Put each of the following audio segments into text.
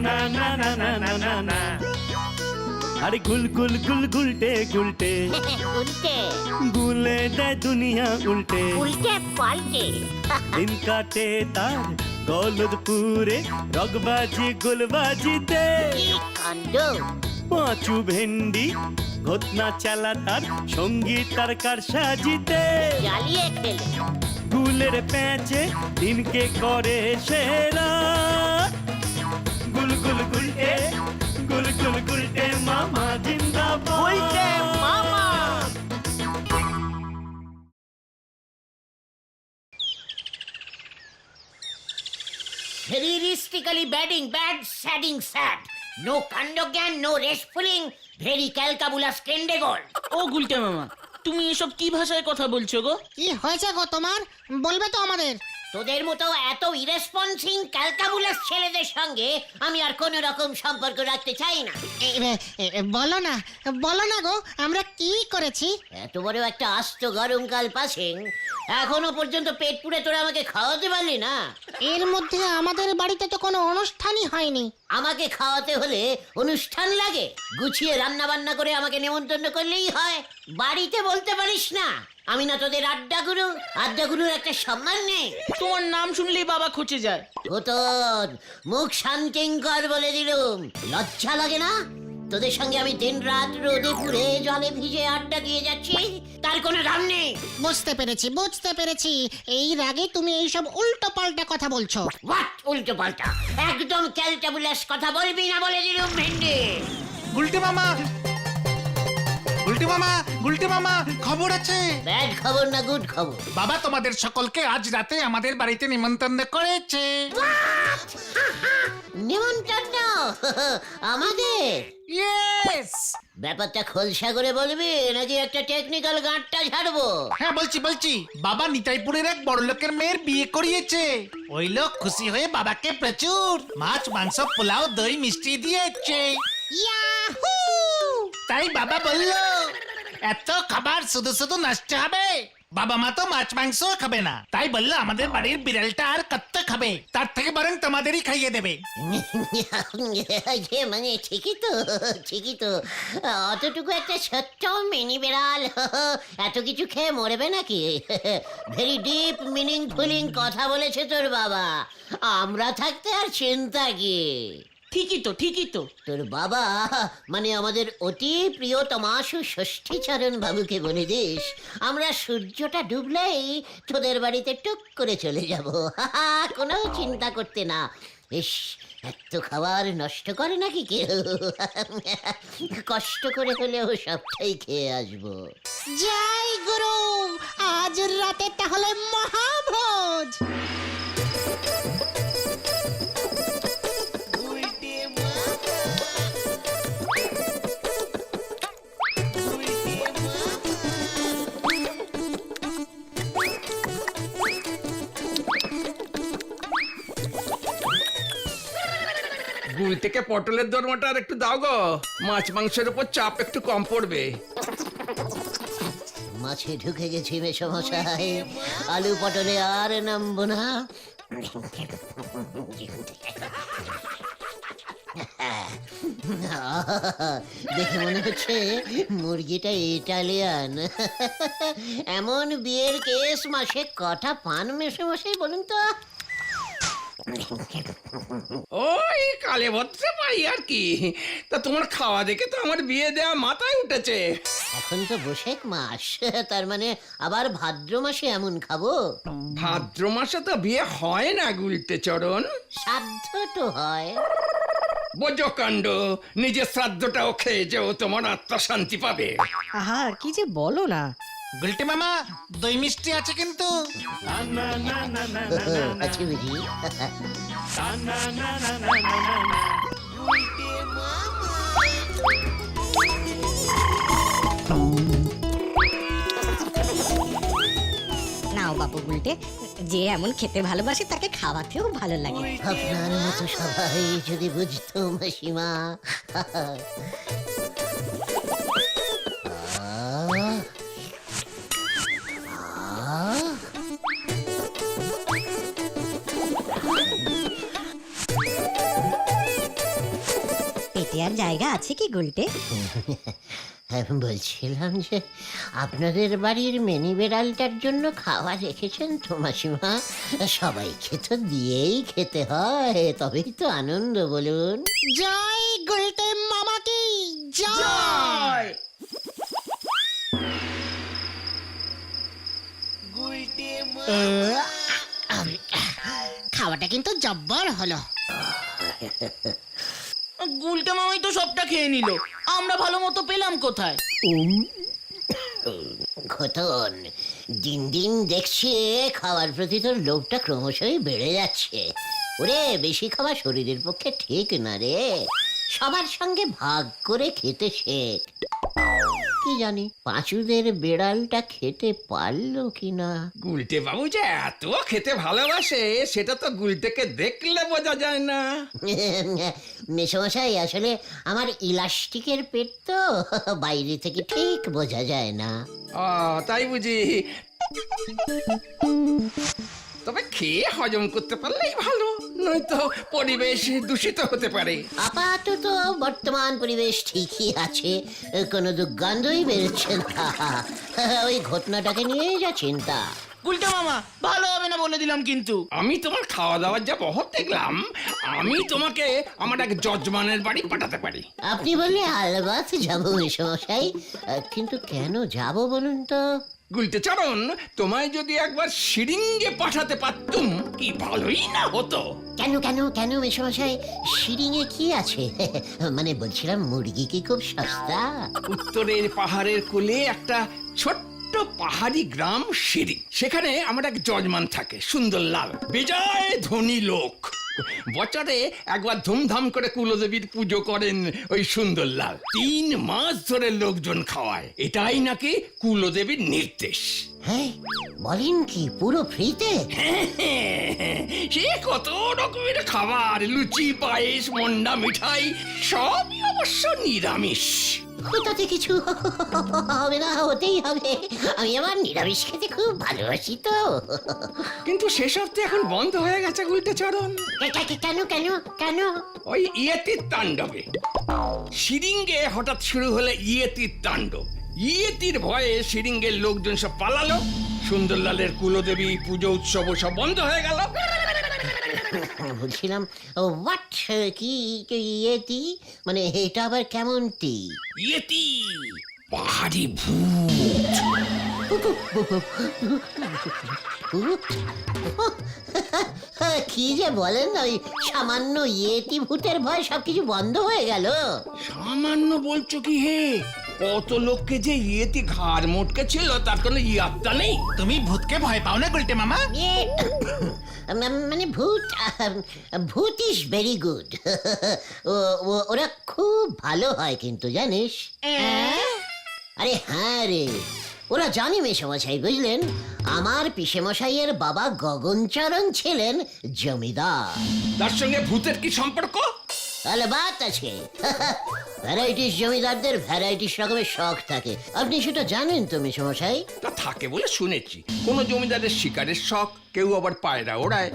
না না না না না না না। আরে গুল গুল গুল গুলটে গুলটে উল্টে গুলে দেয় দুনিয়া উল্টে। উল্টে পাল্টে দিন কাটে তার গলদপুরে রগবাজি গুলবাজিতে। কি কাণ্ড! পাঁচু ভেন্ডি ঘটনা চালা তার সঙ্গীত তার কার সাজিতে। জ্বালিয়ে খেলে গুলের প্যাঁচে দিনকে করে সেরা। গুল গুল গুলটে গুল গুল গুলটে মামা জিন্দাবাদ। উল্টে মামা। Heroistically batting bad, sadding sad. No kandogyan, no rest pulling. Very calcabulous kendegol. ও গুলটে মামা, তুমি এসব কি ভাষায় কথা বলছো গো? কি হয়েছে গো তোমার? বলবে তো আমাদের। তোদের মতো এত ইরেসপন্সিং ক্যালকাবুলাস ছেলেদের সঙ্গে আমি আর কোন রকম সম্পর্ক রাখতে চাই না। বলো না, বলো না গো, আমরা কি করেছি? এত বড় একটা আস্ত গরমকাল পাশেন এখনো পর্যন্ত পেট পুড়ে তোরা আমাকে খাওয়াতে পারলি না। এর মধ্যে আমাদের বাড়িতে তো কোনো অনুষ্ঠানই হয়নি। আমাকে খাওয়াতে হলে অনুষ্ঠান লাগে? গুছিয়ে রান্না বান্না করে আমাকে নেমন্তন্ন করলেই হয়। বাড়িতে বলতে পারিস না আমি না তোদের আড্ডা গুরু? আড্ডা গুরুর একটা সম্মান নেই? তোমার নাম শুনলেই বাবা খচে যায়। ও তোর মুখ শান্তিঙ্কর বলে দিলুম, লজ্জা লাগে না? তোদের সঙ্গে আমি দিন রাত রোদে পুড়ে জলে ভিজে আড্ডা দিয়ে যাচ্ছি, তার কোনো দাম নেই। বুঝতে পেরেছি, বুঝতে পেরেছি। এই রাগে তুমি এইসব উল্টো পাল্টা কথা বলছো। হোয়াট উল্টো পাল্টা? একদম ক্যালটাবুলাস কথা বলবি না বলে দিলুম ভেন্ডি। গুলটে মামা, গুলটে মামা, গুলটে মামা, খবর আছে। ব্যাড খবর না গুড খবর? বাবা তোমাদের সকলকে আজ রাতে আমাদের বাড়িতে নিমন্ত্রণ করেছে। নিমন্ত্রণ আমাদের? ইয়েস। ব্যাপারটা খোলসা করে বলবি নাকি একটা টেকনিক্যাল গাঁটটা ঝাড়বো? হ্যাঁ বলছি বলছি, বাবা নিতাইপুরের এক বড় লোকের মেয়ের বিয়ে করিয়েছে। ওই লোক খুশি হয়ে বাবাকে প্রচুর মাছ, মাংস, পোলাও, দই, মিষ্টি দিয়েছে। ইয়াহু! তাই বাবা বলল এত খাবার শুধু শুধু নষ্ট হবে। বাবা মা তো মাছ মাংস খাবে না, তাই বললো আমাদের বাড়ির বিড়ালটা আর কত খাবে, তার থেকে বরং তোমাদেরই খাইয়ে দেবে। মানে ঠিকই তো, ঠিকই তো। অতটুকু একটা ছোট্ট মিনি বিড়াল এত কিছু খেয়ে মরবে নাকি? ভেরি ডিপ মিনিংফুলিং কথা বলেছে তোর বাবা। আমরা থাকতে আর চিন্তা কি? ঠিকই তো, ঠিকই তো। তোর বাবা মানে আমাদের অতি প্রিয় তমাশু ষষ্ঠীচরণ বাবুকে বলে দিস আমরা সূর্যটা ডুবলেই তোদের বাড়িতে টুক করে চলে যাব। কোনো চিন্তা করতে না। ইস, এত খাবার নষ্ট করে নাকি কেউ? কষ্ট করে হলেও সবটাই খেয়ে আসবো। জয় গুরু! আজ রাতে তাহলে মহাভোজ। গুল থেকে পটলের দরমাটা আর একটু দাও গো, মাছ মাংসের উপর চাপ একটু কম পড়বে। মাছে ঢুকে গেছি মেসমশাই, আলু পটলে আর নামবো না। দেখে মনে হচ্ছে মুরগিটা ইটালিয়ান। এমন বিয়ের কেস মাসে কটা পান মেসমশাই বলুন তো? ওই কালে ভদ্রে পাই আর কি। তা তোমার খাওয়া দেখে তো আমার বিয়ে দেওয়া মাথায় উঠেছে। এখন তো বৈশাখ মাস, তার মানে আবার ভাদ্র মাসে এমন খাবো? ভাদ্র মাসে তো বিয়ে হয় না গুলতে চরণ। সাধ্য তো হয়। বোঝো কাণ্ড, নিজের শ্রাদ্ধটাও খেয়ে যাও, তোমার আত্মা শান্তি পাবে। আহা কি যে বলো না। গুলটে মামা, দই মিষ্টি আছে কিন্তু। না না না না না না না না। আছে বুঝি? না না না না না না না না। নাও বাবু গুলটে, যে এমন খেতে ভালোবাসে তাকে খাওয়াতেও ভালো লাগে। আপনার মতো সবাই যদি বুঝতো মাসিমা। তাতে আর জায়গা আছে কি গুলটে? বলছিলাম যে আপনাদের বাড়ির মিনি বেড়ালটার জন্য খাওয়া রেখেছেন তো মাসিমা? সবাইকে তো দিয়েই খেতে হয়, তবেই তো আনন্দ, বলুন। জয় গুলটে মামা কি জয়। খাওয়াটা কিন্তু জব্বর হলো। গুলটে মামাই তো সবটা খেয়ে নিল, আমরা ভালো মতো পেলাম কোথায়? ঘটন, দিন দিন দেখছি খাওয়ার প্রতি তোর লোভটা ক্রমশই বেড়ে যাচ্ছে। ওরে, বেশি খাওয়া শরীরের পক্ষে ঠিক না রে। সবার সঙ্গে ভাগ করে খেতে শেখ। কি জানি পাঁচুদের বেড়ালটা খেতে পারলো কিনা। গুলটে বাবু যে এত খেতে ভালোবাসে সেটা তো গুলটেকে দেখলে বোঝা যায় না। মেসমশাই, আসলে আমার ইলাস্টিকের পেট তো, বাইরে থেকে ঠিক বোঝা যায় না। তাই বুঝি? তবে খেয়ে হজম করতে পারলেই ভালো, নয়তো পরিবেশ দূষিত হতে পারে। আপাতত বর্তমান পরিবেশ ঠিকই আছে, কোনো দুর্গন্ধই বেরোচ্ছে না। ওই ঘটনাটাকে নিয়ে যা চিন্তা। গুলটে মামা, ভালো হবে না বলে দিলাম কিন্তু। আমি তোমার খাওয়া দাওয়ার যা বহর দেখলাম, আমি তোমাকে আমার এক যজমানের বাড়ি পাঠাতে পারি। আপনি বললে আলবাত যাবো মেসমশাই, কিন্তু কেন যাব বলুন তো? গুলটে চরণ, তোমায় যদি একবার শিরিঙ্গে পাঠাতে পারতুম কি ভালোই না হতো। কেন কেন কেন মেসমশাই, শিরিঙে কি আছে? মানে বলছিলাম, মুরগি কি খুব সস্তা? উত্তরের পাহাড়ের কোলে একটা ছোট্ট পাহাড়ি গ্রাম শিরিং, সেখানে আমার এক যজমান থাকে, সুন্দর লাল, বেজায় ধনী লোক। বছরে একবার ধুমধাম করে কুলদেবীর পুজো করেন ওই সুন্দরলাল। 3 মাস ধরে লোকজন খাওয়ায়, এটাই নাকি কুলদেবীর নির্দেশ। হ্যাঁ, বলেন কি, পুরো ফ্রিতে? সে কত রকমের খাবার, লুচি, পায়েস, মন্ডা, মিঠাই, সবই অবশ্য নিরামিষ। তাতে কিছু হবে না, হতেই হবে। আমি আবার নিরামিষ খেতে খুব ভালোবাসি তো। কিন্তু সেসব তো এখন বন্ধ হয়ে গেছে গুলটে চরণ। কেন কেন কেন? ওই ইয়েতির তাণ্ডবে। শিরিঙ্গে হঠাৎ শুরু হলো ইয়েতির তাণ্ডব। ইয়েতির ভয়ে শিরিঙ্গের লোকজন সব পালালো, সুন্দরলালের কুলদেবী পুজো উৎসব সব বন্ধ হয়ে গেল। বলছিলাম, হোয়াট, কি ইয়েতি মানে? এটা আবার কেমন টি? ইয়েতি পাহাড়ি ভূত। কি যে বলেন, ওই সামান্য ইয়েতি ভূতের ভয় সবকিছু বন্ধ হয়ে গেল? সামান্য বলছো কি হে? কত লোককে যে ইয়েতি ঘাড় মোটকে ছিল, তার কোনো ইয়াত্তা নেই। তুমি ভূতকে ভয় পাও না গুলটে মামা? মানে ভূত ইজ ভেরি গুড। ওরা খুব ভালো হয় কিন্তু, জানিস? আরে হ্যাঁ রে, ওরা জানি মেসমশাই, বুঝলেন? আমার পিসেমশাইয়ের বাবা গগনচরণ ছিলেন জমিদার। তার সঙ্গে ভূতের কি সম্পর্ক? তাহলে বাত আছে। ভ্যারাইটিস জমিদারদের ভ্যারাইটিস রকমের শখ থাকে, আপনি সেটা জানেন তো মেসমশাই? তা থাকে বলে শুনেছি। কোন জমিদারের শিকারের শখ, কেউ আবার পায়রা ওড়ায়,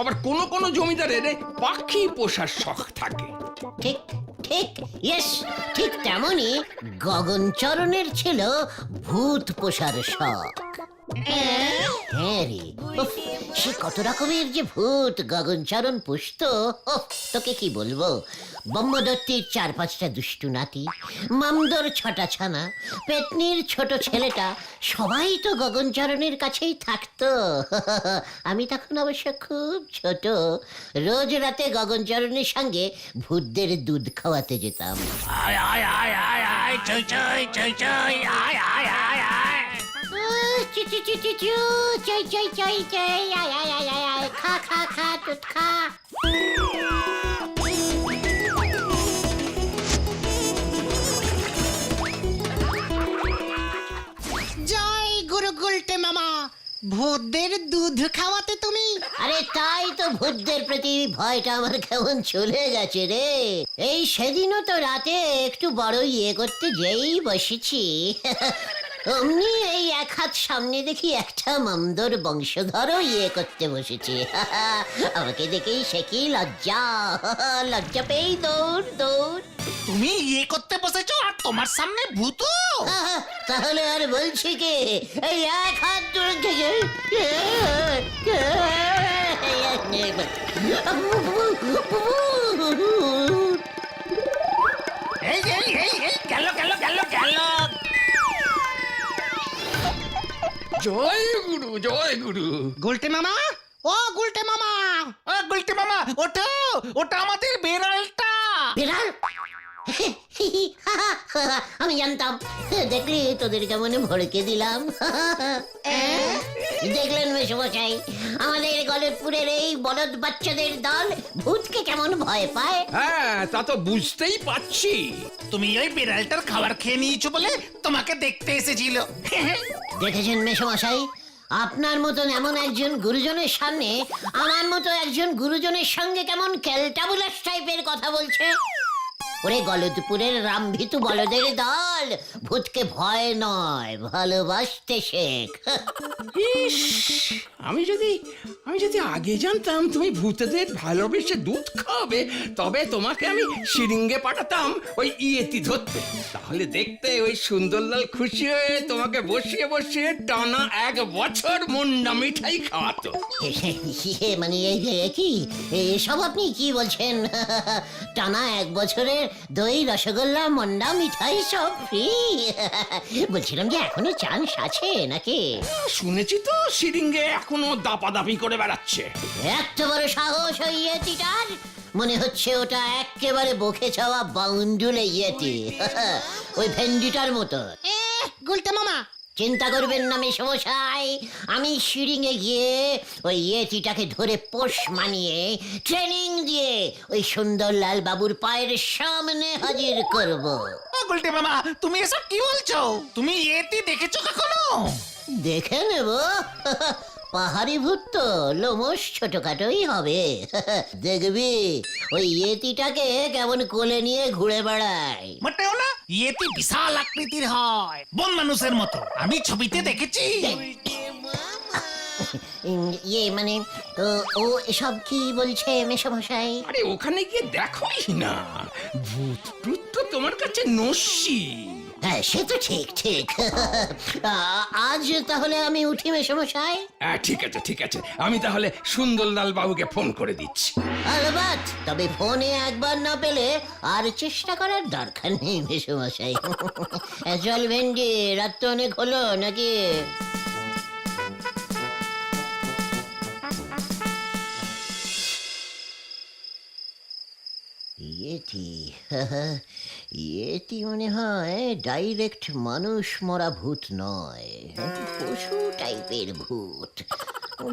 আবার কোন জমিদারের পাখি পোষার শখ থাকে। ঠিক ঠিক, ইয়েস, ঠিক তেমনই গগনচরণের ছিল ভূত পোষার শখ। হ্যাঁ রে, উফ, সে কত রকমের যে ভূত গগনচরণ পুষতো, তোকে কি বলবো। ব্রহ্মদত্তির 4-5টা দুষ্টু নাতি, মামদর 6টা ছানা, পেতনির ছোট ছেলেটা, সবাই তো গগনচরণের কাছেই থাকতো। আমি তখন অবশ্য খুব ছোট, রোজ রাতে গগনচরণের সঙ্গে ভূতদের দুধ খাওয়াতে যেতাম। আয় আয় আয় আয় আয়, চই চই চই চই, আয় আয় আয় আয়। চু চু চু চু চু, চই চই চই চই, আয় আয় আয় আয় আয়, খা খা খা, দুধ খা। জয় গুরু গুলটে মামা, ভূতদের দুধ খাওয়াতে তুমি? আরে তাই তো, ভূতদের প্রতি ভয়টা আমার কেমন চলে গেছে রে। এই সেদিনও তো রাতে একটু বড় করতে যেই বসেছি, অমনি এই 1 হাত সামনে দেখি একটা মামদর বংশধরও করতে বসেছে। আমাকে দেখেই সে কি লজ্জা, লজ্জা পেয়েই দৌড় দৌড়। তুমি ইয়ে করতে বসেছো আর তোমার সামনে ভূত। তাহলে আর বলছি কি, এই এক হাত দূর থেকে এই এই এই এই গেল গেল গেল গেল। জয় গুরু, জয় গুরু। গুলটে মামা, ও গুলটে মামা, ও গুলটে মামা, ওঠো, ওটা আমাদের বেড়ালটা। বিড়াল? আমি জানতাম। দেখলি তোদের কেমন ভড়কে দিলাম। দেখলেন মেশমশাই, আমাদের গলতপুরের এই বলদ বাচ্চাদের দল ভূতকে কেমন ভয় পায়। হ্যাঁ, তা তো বুঝতেই পারছি। তুমি ওই বেড়ালটার খাবার খেয়ে নিয়েছো বলে তোমাকে দেখতে এসেছিল। দেখেছেন মেশমশাই, আপনার মতন এমন একজন গুরুজনের সামনে আমার মতো একজন গুরুজনের সঙ্গে কেমন ক্যালটাবুলাস টাইপের কথা বলছে। ওরে গলতপুরের রামভিতু বলদের দল, ভূতকে ভয় নয় ভালোবাসতে শেখ। ইস, আমি যদি আগে জানতাম তুমি ভূতেদের ভালোবেসে দুধ খাওয়াবে, তবে তোমাকে আমি শিরিঙ্গে পাঠাতাম ওই ইয়েতি ধরতে। তাহলে দেখতে ওই সুন্দরলাল খুশি হয়ে তোমাকে বসিয়ে বসিয়ে টানা 1 বছর মুন্ডা মিঠাই খাওয়াতো। মানে কি এসব আপনি কি বলছেন? টানা 1 বছরের দই, রসগোল্লা, মন্ডা, মিঠাই সব ফ্রি। বলছিলাম যে এখনো চান্স আছে নাকি? শুনেছি তো শিরিঙ্গে এখনো দাপাদাপি করে বেড়াচ্ছে। এত বড় সাহস ওই ইয়েতিটার! মনে হচ্ছে ওটা একেবারে বকে চাওয়া বাউন্ডুলে ইয়েতি। ওই ভেন্ডিটার মতো। গুলটে মামা, চিন্তা করবেন না মেশমশাই, আমি শিরিঙে গিয়ে ওই ইয়েতিটাকে ধরে পোষ মানিয়ে ট্রেনিং দিয়ে ওই সুন্দরলাল বাবুর পায়ের সামনে হাজির করব। ও গুলটে মামা, তুমি এসব কি বলছো? তুমি ইয়েতি দেখেছো কখনো? দেখে নেব। পাহাড়ি ভূত তো লোমস ছোটখাটোই হবে। দেখবি ওই ইয়েতিটাকে কেমন কোলে নিয়ে ঘুরে বেড়ায়। মোটেও না, ইয়েতি বিশাল আকৃতির হয়, বন মানুষের মতো। আমি ছবিতে দেখেছি। ইয়ে মানে ও এসব কি বলছে মেশমশাই? আরে ওখানে গিয়ে দেখোই না, ভূত টুত তো তোমার কাছে নস্যি। হ্যাঁ, সে তো ঠিক ঠিক। আজ তাহলে আমি উঠি মেশমশাই। ঠিক আছে ঠিক আছে, আমি তাহলে সুন্দরলাল বাবুকে ফোন করে দিচ্ছি। আলবাত, তবে ফোনে একবার না পেলে আর চেষ্টা করার দরকার নেই মেশমশাই। চল ভেন্ডি, রাত তো অনেক হলো নাকি? ইয়েতি, ইয়েতি মনে হয় ডাইরেক্ট মানুষ মরা ভূত নয়, পশু টাইপের ভূত।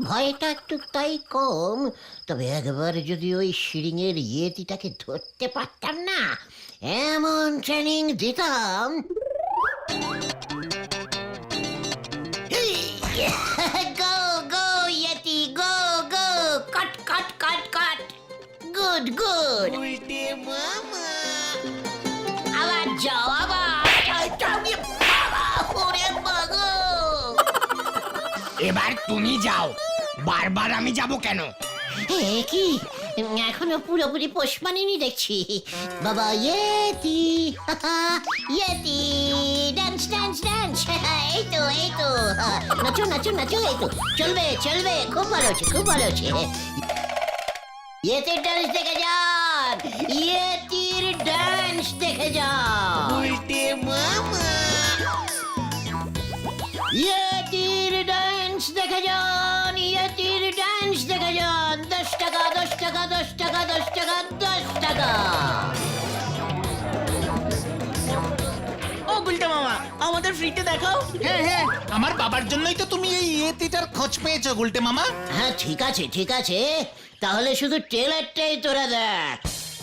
ভয়টা একটু তাই কম, তবে একবার যদি ওই শিরিঙের ইয়েতিটাকে ধরতে পারতাম না, এমন ট্রেনিং দিতাম। Go go yeti, go go, cut cut cut cut. Good good. আবার যাও, আবার ওরে বাগো। এবার তুমি যাও, বারবার আমি যাব কেন? কি এখনো পুরোপুরি পোষ মানিনি দেখছি। বাবা Yeti, Yeti, dance dance dance. এই তো এই তো, নাচো নাচো নাচো, এই তো চলবে চলবে, খুব ভালো হচ্ছে খুব ভালো হচ্ছে। ইয়েতির ডান্স দেখে যান, ইয়েতির ডান্স দেখে যান। ইয়েতির ডান্স দেখে যান, ইয়েতির ডান্স দেখে যান। 10 টাকা 10 টাকা 10 টাকা 10 টাকা 10 টাকা। ও গুলটে মামা, আমাদের ফ্রিতে দেখাও। হ্যাঁ হ্যাঁ, আমার বাবার জন্যই তো তুমি এই ইয়েতিটার খোঁজ পেয়েছো গুলটে মামা। হ্যাঁ ঠিক আছে ঠিক আছে, তাহলে শুধু ট্রেলারটাই তোরা দেখ।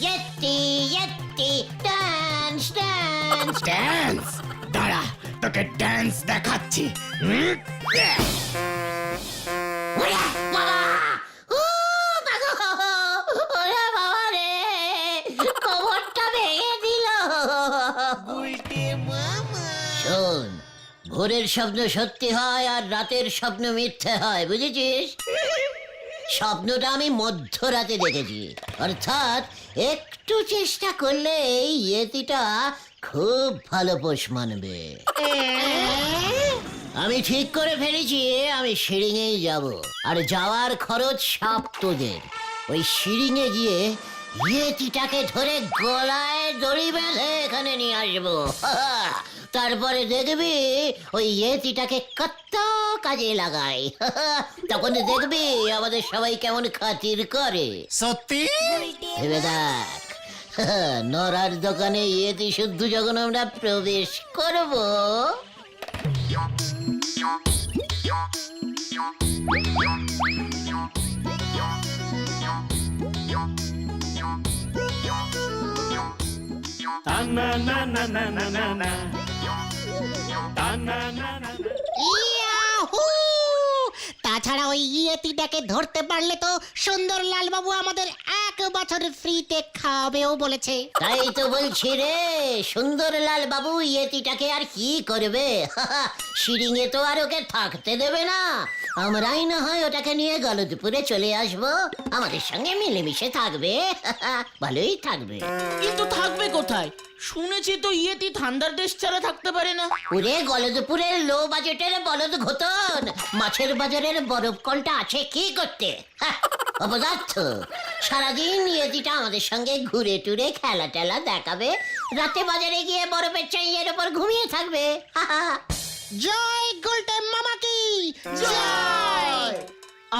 Yeti Yeti dance dance. Dance? দাঁড়া, তোকে ড্যান্স দেখাচ্ছি। ওরে বাবা! ও বাবা! ওরে বাবা রে! কোমরটা ভেঙে দিল। শোন, ভোরের স্বপ্ন সত্যি হয় আর রাতের স্বপ্ন মিথ্যে হয়, বুঝেছিস? স্বপ্নটা আমি মধ্যরাতে দেখেছি, অর্থাৎ একটু চেষ্টা করলে এই ইয়েতিটা খুব ভালো পোষ মানবে। আমি ঠিক করে ফেলেছি, আমি শিরিঙেই যাব, আর যাওয়ার খরচ সব তোদের। ওই শিরিঙে গিয়ে ইয়েতিটাকে ধরে গলায় দড়ি বেঁধে এখানে নিয়ে আসবো। তারপরে দেখবি ওই ইয়েতিটাকে কত কাজে লাগাই। তখন দেখবি আমাদের সবাই কেমন খাতির করে। সত্যি? ভেবে দেখ, নরার দোকানে ইয়েতি শুদ্ধ যখন আমরা প্রবেশ করব, না না না না না না না তা না না না না। ইয়াহু! তাছাড়া ওই ইয়েতিটাকে ধরতে পারলে তো সুন্দরলাল বাবু আমাদের 1 বছর ফ্রিতে খাওয়াবেও বলেছে। তাই তো বলছি রে, সুন্দরলাল বাবু ইয়েতিটাকে আর কি করবে? শিরিঙে তো আর ওকে থাকতে দেবে না। আমরাই না হয় ওটাকে নিয়ে গলদপুরে চলে আসবো, আমাদের সঙ্গে মিলেমিশে থাকবে। ভালোই থাকবে। কিন্তু থাকবে কোথায়? শুনেছি তো ইয়েতি ঠান্ডার দেশ ছাড়া থাকতে পারে না। ওরে গলদপুরের লো বাজেটের বলদ ঘটন, মাছের বাজারের বরফ কলটা আছে কি করতে? অপদার্থ, সারাদিন ইয়েতিটা আমাদের সঙ্গে ঘুরে টুরে খেলা টেলা দেখাবে, রাতে বাজারে গিয়ে বরফের চাইয়ের উপর ঘুমিয়ে থাকবে। জয় গুলটে মামা কি জয়!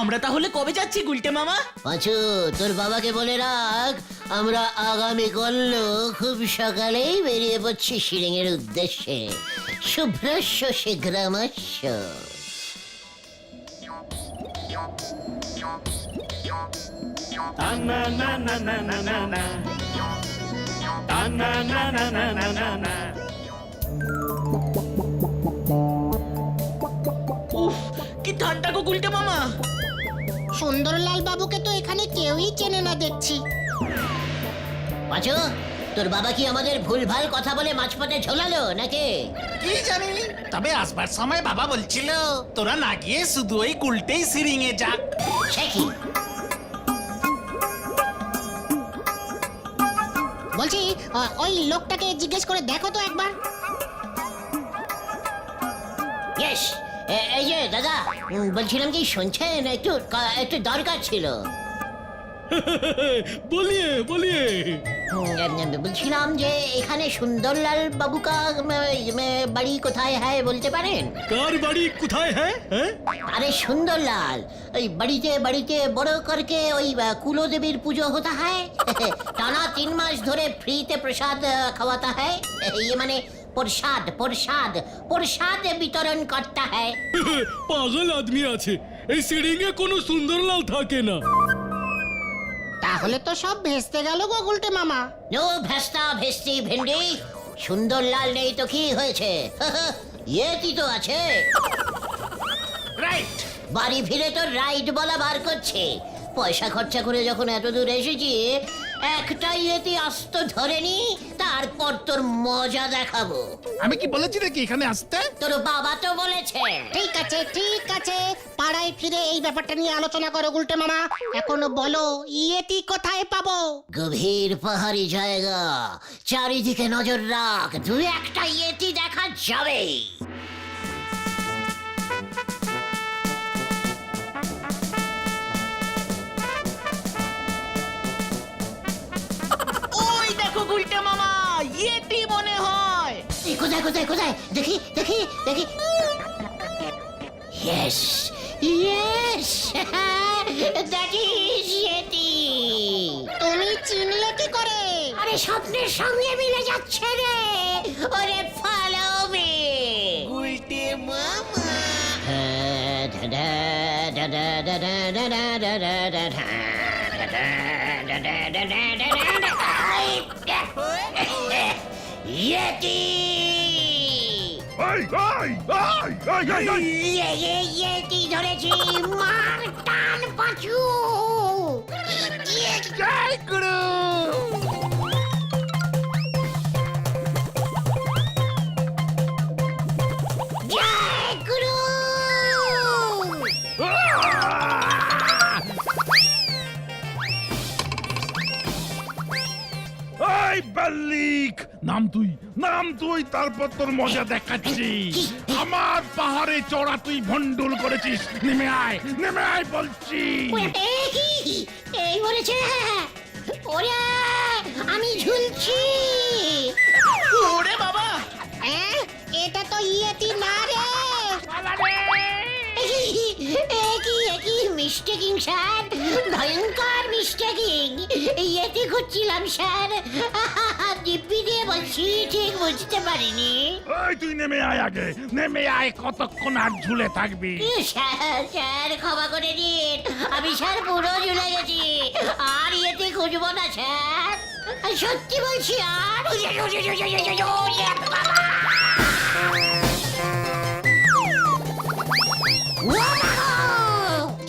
আমরা তাহলে কবে যাচ্ছি গুলটে মামা? পাঁচু, তোর বাবাকে বলে রাখ, আমরা আগামী কল্য খুব সকালেই বেরিয়ে পড়ছি শিরিঙের উদ্দেশ্যে। শুভ্রস্য শীঘ্রমস্য। তা না না না না না না না তা না না না না না না না। উফ, কি ঠান্ডা গো গুলটে মামা। সুন্দরলাল বাবুকে তো এখানে কেউই চেনে না দেখছি। পাঁচু, তোর বাবা কি আমাদের ভুলভাল কথা বলে মাঝপথে ঝোলালো নাকি? কি জানি, তবে আসবার সময় বাবা বলছিল তোরা না গিয়ে শুধু ওই গুলটেই সিরিঙে যাক। সে কি? বলছি ওই লোকটাকে জিজ্ঞেস করে দেখো তো একবার। ইয়েস, এই যে দাদা, বলছিলাম কি শুনছেন? একটু দরকার ছিল। বলিয়ে বলিয়ে। বলছিলাম যে এখানে সুন্দরলাল বাবু কা বাড়ি কোথায় হয় বলতে পারেন? কার বাড়ি কোথায় হ্যাঁ? আরে সুন্দরলাল, ওই বাড়িতে বাড়িতে বড় করকে ওই কুলদেবীর পুজো হতা হয়। টানা 3 মাস ধরে ফ্রিতে প্রসাদ খাওয়াতা হয়। ये মানে প্রসাদ প্রসাদ প্রসাদ বিতরণ করতা হয়। পাগল আদমি আছে, এই সিরিংয়ে কোনো সুন্দরলাল থাকে না। তাহলে তো সব ভেস্তে গেল গো গুলটে মামা। নো ভেস্তা ভেস্তি ভেন্ডি, সুন্দরলাল নেই তো কি হয়েছে? ইয়েতি তো আছে। রাইট। বাড়ি ফিরে তো রাইট বলা বার করছে। পয়সা খরচা করে যখন এত দূর এসেছি, একটা ইয়েতি আস্ত ধরেনি, তারপর তোর মজা দেখাবো। আমি কি বলেছি নাকি এখানে আসতে? তোর বাবা তো বলেছে। ঠিক আছে ঠিক আছে, পাড়ায় ফিরে এই ব্যাপারটা নিয়ে আলোচনা করো গুলটে মামা। এখন বলো ইয়েতি কোথায় পাবো? গভীর পাহাড়ি জায়গা, চারিদিকে নজর রাখ, 2-1টা ইয়েতি দেখা যাবে। ওই দেখো গুলটে মামা, ইয়েতি মনে হয়। কোথায় কোথায় কোথায়? দেখি দেখি দেখি। Yes yes, that is Yeti. তুমি চিনলে কি করে? আরে স্বপ্নের সঙ্গে মিলে যাচ্ছে রে। ওরে ফলো মি গুলটে মামা। ইয়েতি ইয়েতি ধরেছি, মার টান পাঁচু। জয় গুরু। জয় গুরু। বাল্লিক নাম তুই তারপর তোর মজা দেখাচ্ছি আমার পাহাড়ে চড়া তুই ভন্ডুল করেছিস নেমে আয় বলছি এই বলেছে ওরে আমি ঝুলছি ওরে বাবা এটা তো ইয়েতি না রে। একই মিস্টেকিং স্যার, ভয়ঙ্কর মিস্টেকিং। ইয়েতে খুঁজছিলাম স্যার, দিব্যি দিয়ে বলছি ঠিক বুঝতে পারিনি। ওই তুই নেমে আয় আগে নেমে আয় কতক্ষণ আর ঝুলে থাকবি স্যার ক্ষমা করে দিন, আমি স্যার পুরো ঝুলে গেছি, আর ইয়েতে খুঁজবো না স্যার, সত্যি বলছি। আর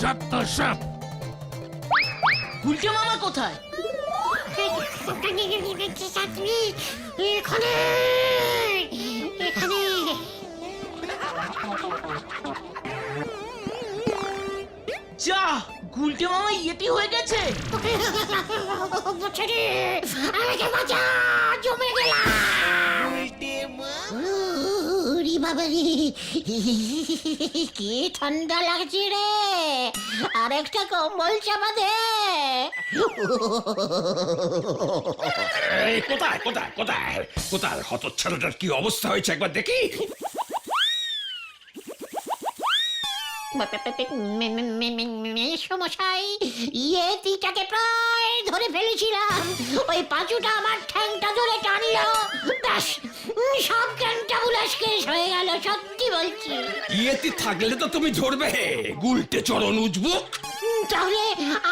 যত সব গুলটে মামা কোথায়? এখানে এখানে যা, গুলটে মামা ইয়েতি হয়ে গেছে। আমাকে বাঁচা, জমে গেলাম। ওরে বাবা রে, কি ঠান্ডা লাগছে রে, আরেকটা কম্বল চাপা দে। এই কোথায় কোথায় কোথায় কোথায় হতচ্ছাড়াটার কি অবস্থা হয়েছে একবার দেখি। সমস্যাই ইয়েতিটাকে প্রায় ধরে ফেলেছিলাম, ওই পাঁচুটা আমার ঠ্যাংটা ধরে টানলো, ব্যাস সব জ্ঞানটা বুলাস শেষ হয়ে গেল, সত্যি বলছি। ইয়েতি থাকলে তো তুমি ধরবে, গুলটে চরণ উজবুক। তাহলে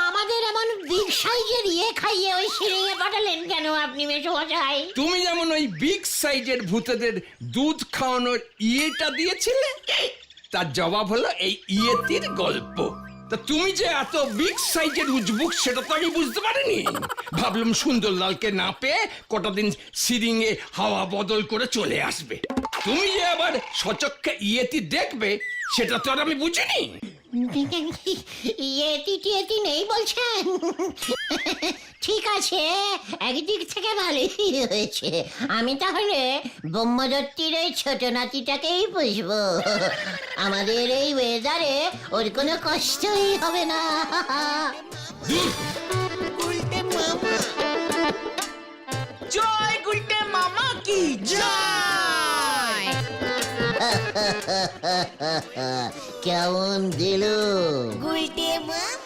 আমাদের এমন বিগ সাইজের ইয়ে খাইয়ে ওই সিঁড়িয়ে পাঠালেন কেন আপনি মেশমশাই? তুমি যেমন ওই বিগ সাইজের ভূতেদের দুধ খাওয়ানোর ইয়েটা দিয়েছিলে, তার জবাব হলো এই ইয়েতির গল্প। তা তুমি যে এত বিগ সাইজের উজবুক সেটা তো আমি বুঝতে পারিনি। ভাবলাম সুন্দরলালকে না পেয়ে কটা দিন সিরিংয়ে হাওয়া বদল করে চলে আসবে। তুমি যে আবার সচক্ষে ইয়েতি দেখবে সেটা তো আর আমি বুঝিনি। ইয়েতি টিয়েতি নেই বলছেন? ঠিক আছে, একদিক থেকে ভালোই হয়েছে, আমি তাহলে ব্রহ্মদত্তির ওই ছোট নাতিটাকেই পুষবো, আমাদের এই ওয়েদারে ওর কোনো কষ্টই হবে না। জয় গুলটে মামা কি জয়। কেমন দিল? গুলটে মামা